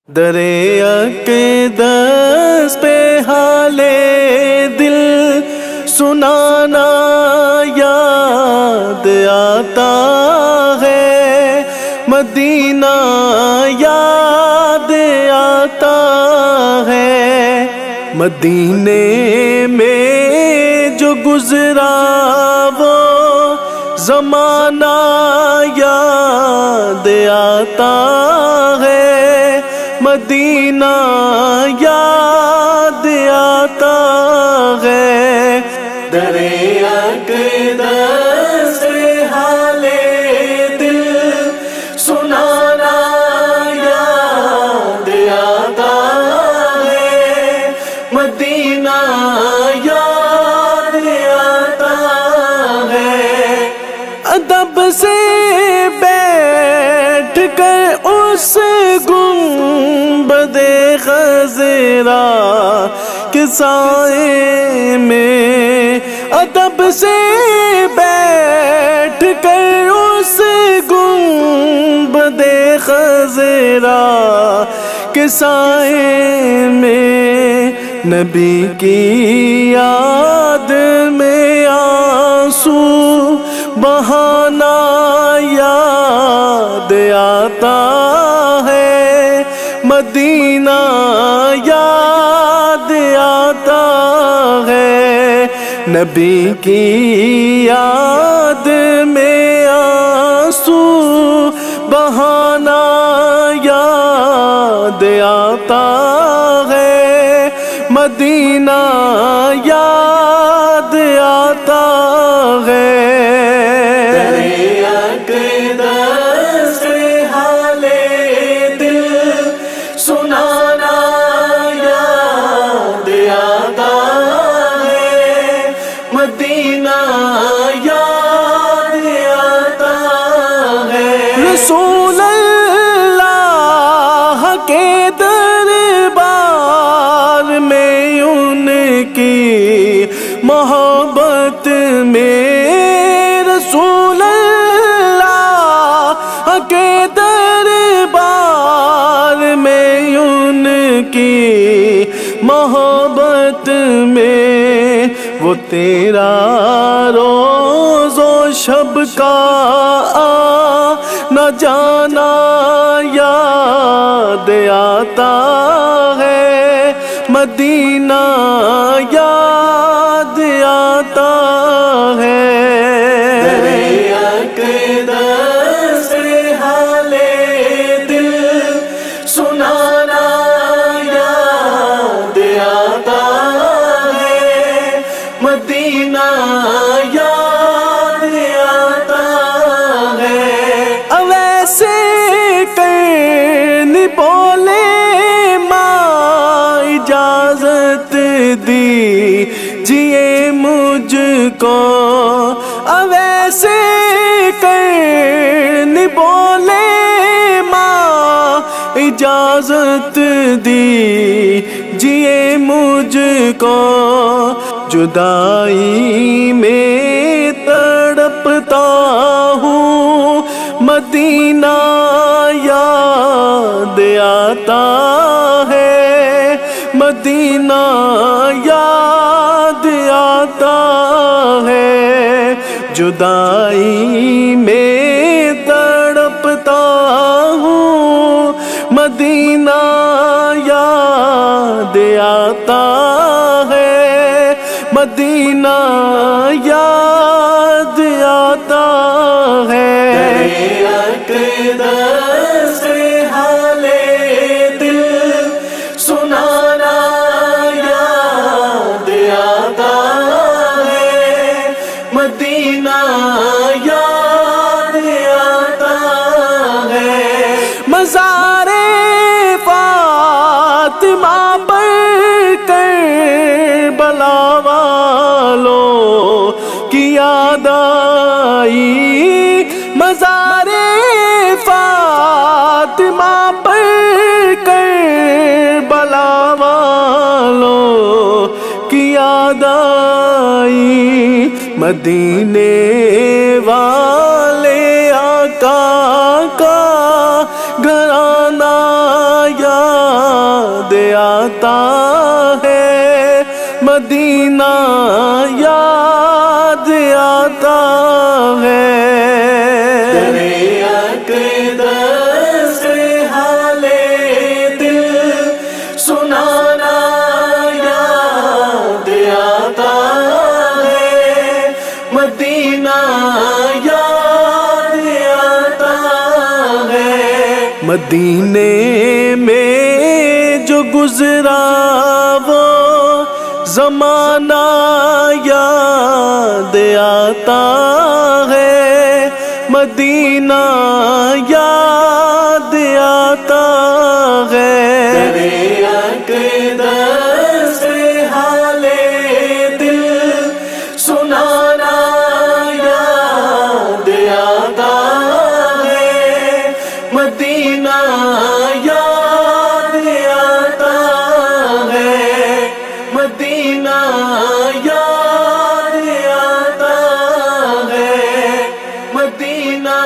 دریا کے دس پہ حالے دل سنانا یاد آتا ہے، مدینہ یاد آتا ہے۔ مدینے میں جو گزرا وہ زمانہ یاد آتا ہے، مدینہ یاد آتا ہے۔ دریا کے دس پہ حالے دل سنانا یاد آتا ہے، مدینہ یاد آتا ہے۔ ادب سے بیٹھ کر اس گنبد خضرا کے سائے میں، ادب سے بیٹھ کر اس گنبد خضرا کے سائے میں، نبی کی یاد میں آنسو بہانا یاد آتا ہے، مدینہ یاد آتا ہے۔ نبی کی یاد میں آنسو بہانا یاد آتا ہے، مدینہ یاد آتا ہے۔ دریا کے دس پہ حالے دل سنانا یاد آتا ہے، مدینہ یاد آتا ہے۔ رسول اللہ کے دربار میں ان کی محبت میں، رسول اللہ کے دربار میں ان کی محبت میں، وہ تیرا روز و شب کا نہ جانا یاد آتا ہے، مدینہ یاد آتا ہے۔ دریا کے دس پہ حالے دل سنانا یاد آتا ہے، مدینہ یاد آتا ہے۔ اویسے کرنی بولے ماں اجازت دیجیے مجھ کو، اویسے کرنی بولے ماں اجازت دیجیے مجھ کو، جدائی میں تڑپتا ہوں، مدینہ یاد آتا ہے، مدینہ یاد آتا ہے۔ جدائی میں تڑپتا ہوں، مدینہ یاد آتا ہے، مدینہ یاد آتا ہے۔ دریا کے دس پہ حالے دل سنانا یاد آتا ہے، مدینہ یاد آتا ہے۔ مزار فاطمہ پر کربلا والوں کی یاد آئی، مزار فاطمہ پر کربلا والوں کی یاد آئی، مدینے والے آقا کا گھرانہ یا مدینہ یاد آتا ہے، مدینے میں جو گزرا وہ زمانہ یاد آتا ہے، مدینہ یاد آتا ہے۔ درے اقدس سے حال دل سنانا یاد آتا ہے، مدینہ یاد آتا ہے، مدینہ یاد آتا ہے، مدینہ